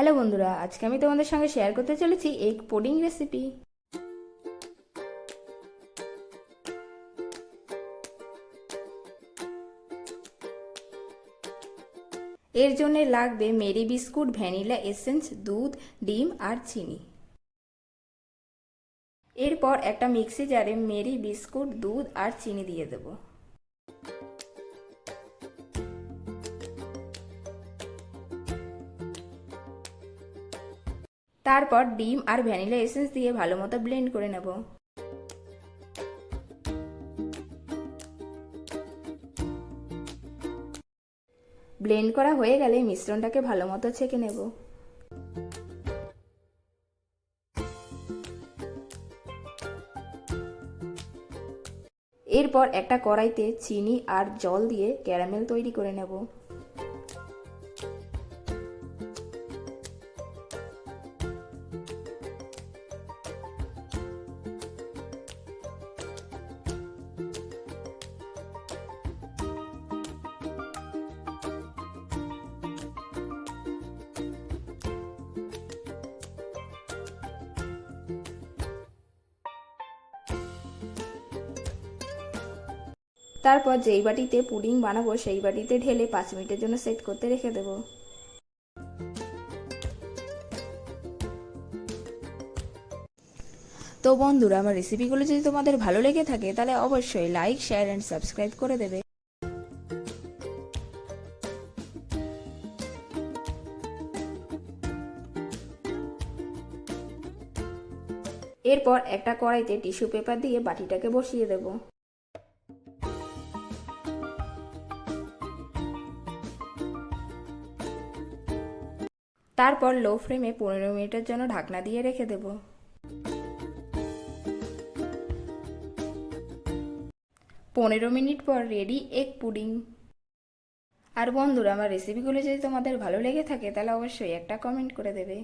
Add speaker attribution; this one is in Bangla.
Speaker 1: হ্যালো বন্ধুরা, আজকে আমি তোমাদের সঙ্গে শেয়ার করতে চলেছি এগ পুডিং রেসিপি। এর জন্য লাগবে মেরি বিস্কুট, ভ্যানিলা এসেন্স, দুধ, ডিম আর চিনি। এরপর একটা মিক্সি জারে মেরি বিস্কুট, দুধ আর চিনি দিয়ে দেব। তারপর ডিম আর ভ্যানিলা এসেন্স দিয়ে ভালো মতো ব্লেন্ড করে নেব। ব্লেন্ড করা হয়ে গেলে মিশ্রণটাকে ভালো মতো ছেঁকে নেব। এরপর একটা কড়াইতে চিনি আর জল দিয়ে ক্যারামেল তৈরি করে নেব। তারপর যেই বাটিতে পুডিং বানাবো সেই বাটিতে ঢেলে 5 মিনিটের জন্য সেট করতে রেখে দেব। তো বন্ধুরা, আমার রেসিপিগুলো যদি তোমাদের ভালো লেগে থাকে তাহলে অবশ্যই লাইক, শেয়ার অ্যান্ড সাবস্ক্রাইব করে দেবে। এরপর একটা কড়াইতে টিস্যু পেপার দিয়ে বাটিটাকে বসিয়ে দেব। তারপর লো ফ্লেমে 15 মিনিটের জন্য ঢাকনা দিয়ে রেখে দেব। 15 মিনিট পর রেডি এগ পুডিং। আর বন্ধুরা, আমার রেসিপিগুলো যদি তোমাদের ভালো লেগে থাকে তাহলে অবশ্যই একটা কমেন্ট করে দেবে।